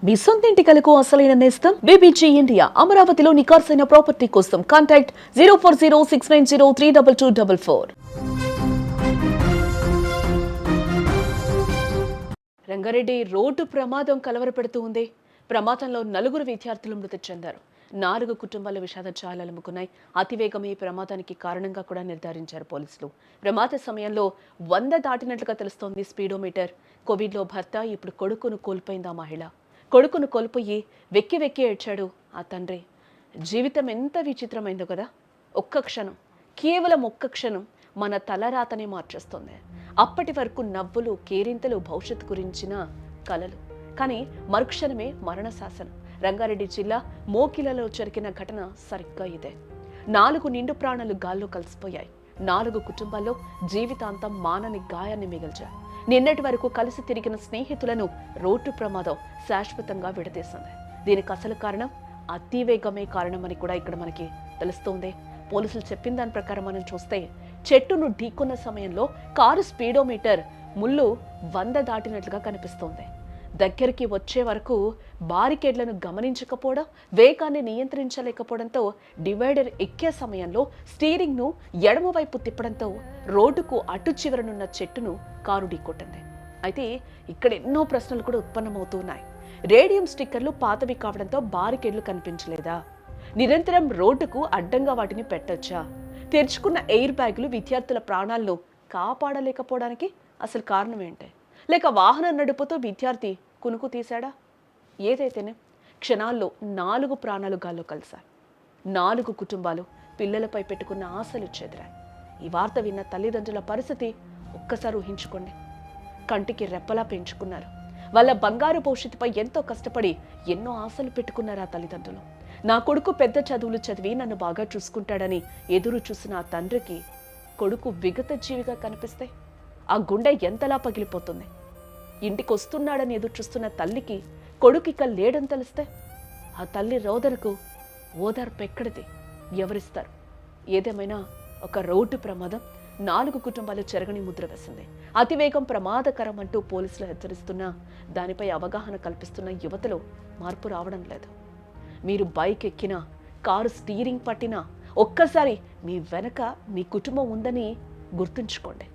మీ సొంత ఇంటి కలకు అసలైన నేస్తం బీబీజీ ఇండియా. అమరావతిలో నికార్సైన ప్రాపర్టీ కోసం కాంటాక్ట్ 0406903224. రంగారెడ్డి రోడ్డు ప్రమాదం కలవరపెడుతూ ఉంది. ప్రమాదంలో 4 విద్యార్థులు మృతి చెందారు. 4 కుటుంబాల విషాద ఛాయలు అలుముకున్నాయి. అతివేగం ఈ ప్రమాదానికి కారణంగా కూడా నిర్ధారించారు పోలీసులు. ప్రమాద సమయంలో 100 దాటినట్లుగా తెలుస్తోంది స్పీడోమీటర్. కోవిడ్లో భర్త, ఇప్పుడు కొడుకును కోల్పోయింది ఆ మహిళ. కొడుకును కోల్పోయి వెక్కి వెక్కి ఏడ్చాడు ఆ తండ్రి. జీవితం ఎంత విచిత్రమైందో కదా. ఒక్క క్షణం, కేవలం ఒక్క క్షణం మన తలరాతనే మార్చేస్తుంది. అప్పటి వరకు నవ్వులు, కేరింతలు, భవిష్యత్తు గురించిన కలలు. కానీ మరుక్షణమే మరణ శాసనం. రంగారెడ్డి జిల్లా మోకిలలో జరిగిన ఘటన సరిగ్గా ఇదే. 4 నిండు ప్రాణాలు గాల్లో కలిసిపోయాయి. 4 కుటుంబాల్లో జీవితాంతం మానని గాయాన్ని మిగిల్చాయి. నిన్నటి వరకు కలిసి తిరిగిన స్నేహితులను రోడ్డు ప్రమాదం శాశ్వతంగా విడదీసింది. దీనికి అసలు కారణం అతివేగమే కారణమని కూడా ఇక్కడ మనకి తెలుస్తోంది. పోలీసులు చెప్పిన దాని ప్రకారం మనం చూస్తే, చెట్టును ఢీకొన్న సమయంలో కారు స్పీడోమీటర్ ముళ్ళు 100 దాటినట్లుగా కనిపిస్తోంది. దగ్గరికి వచ్చే వరకు బారికేడ్లను గమనించకపోవడం, వేగాన్ని నియంత్రించలేకపోవడంతో డివైడర్ ఎక్కే సమయంలో స్టీరింగ్ను ఎడమవైపు తిప్పడంతో రోడ్డుకు అటు చివరనున్న చెట్టును కారు ఢీకొట్టింది. అయితే ఇక్కడ ఎన్నో ప్రశ్నలు కూడా ఉత్పన్నమవుతున్నాయి. రేడియం స్టిక్కర్లు పాతవి కావడంతో బారికేడ్లు కనిపించలేదా? నిరంతరం రోడ్డుకు అడ్డంగా వాటిని పెట్టొచ్చా? తెరుచుకున్న ఎయిర్ బ్యాగులు విద్యార్థుల ప్రాణాలను కాపాడలేకపోవడానికి అసలు కారణం ఏంటి? లేక వాహనం నడుపుతూ విద్యార్థి కునుకు తీశాడా? ఏదైతేనే క్షణాల్లో 4 ప్రాణాలు గాల్లో కలిశాయి. 4 కుటుంబాలు పిల్లలపై పెట్టుకున్న ఆశలు చెదిరాయి. ఈ వార్త విన్న తల్లిదండ్రుల పరిస్థితి ఒక్కసారి ఊహించుకోండి. కంటికి రెప్పలా పెంచుకున్నారు. వాళ్ళ బంగారు భవిష్యత్తుపై ఎంతో కష్టపడి ఎన్నో ఆశలు పెట్టుకున్నారు ఆ తల్లిదండ్రులు. నా కొడుకు పెద్ద చదువులు చదివి నన్ను బాగా చూసుకుంటాడని ఎదురు చూసిన ఆ తండ్రికి కొడుకు విగత జీవిగా కనిపిస్తే ఆ గుండె ఎంతలా పగిలిపోతుంది. ఇంటికి వస్తున్నాడని ఎదురు చూస్తున్న తల్లికి కొడుకు ఇక లేడని తెలిస్తే ఆ తల్లి రోదనకు ఓదార్పు ఎక్కడిది? ఎవరిస్తారు? ఏదేమైనా ఒక రోడ్డు ప్రమాదం 4 కుటుంబాలు చెరగని ముద్ర వేసింది. అతివేగం ప్రమాదకరం అంటూ పోలీసులు హెచ్చరిస్తున్నా దానిపై అవగాహన కల్పిస్తున్న యువతలో మార్పు రావడం లేదు. మీరు బైక్ ఎక్కినా, కారు స్టీరింగ్ పట్టినా ఒక్కసారి మీ వెనక మీ కుటుంబం ఉందని గుర్తుంచుకోండి.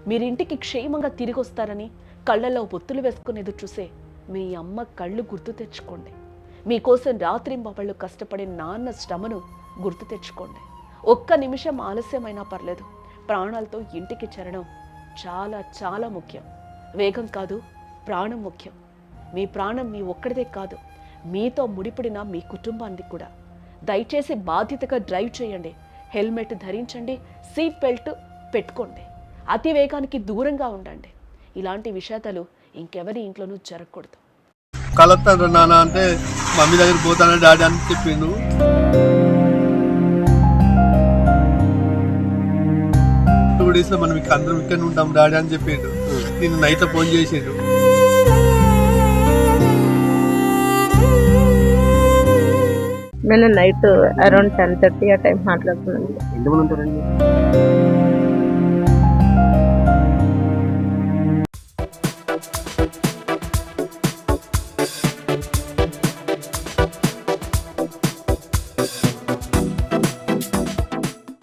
మీరింటికి క్షేమంగా తిరిగి వస్తారని కళ్ళల్లో ఒత్తులు వేసుకుని ఎదురు చూసే మీ అమ్మ కళ్ళు గుర్తు తెచ్చుకోండి. మీకోసం రాత్రింబవళ్ళు కష్టపడే నాన్న శ్రమను గుర్తు తెచ్చుకోండి. ఒక్క నిమిషం ఆలస్యమైనా పర్లేదు, ప్రాణాలతో ఇంటికి చేరడం చాలా చాలా ముఖ్యం. వేగం కాదు, ప్రాణం ముఖ్యం. మీ ప్రాణం మీ ఒక్కడిదే కాదు, మీతో ముడిపడిన మీ కుటుంబానికి కూడా. దయచేసి బాధ్యతగా డ్రైవ్ చేయండి. హెల్మెట్ ధరించండి, సీట్ బెల్ట్ పెట్టుకోండి. అతి వేగానికి దూరంగా ఉండండి. ఇలాంటి విషయాలు ఇంకెవరి ఇంట్లోనూ జరగకూడదు. కలుస్తాడు నాన్న అంటే మమ్మీ దగ్గర పోతానని డాడీ అని చెప్పిండు. టూ డేస్ లో మనం అందరం ఇక్కడ ఉంటాం డాడీ అని చెప్పిండు. నేను నైట్ ఫోన్ చేసిండు. నేను నైట్ అరౌండ్ 10:30 ఆ టైం మాట్లాడుతున్నాను.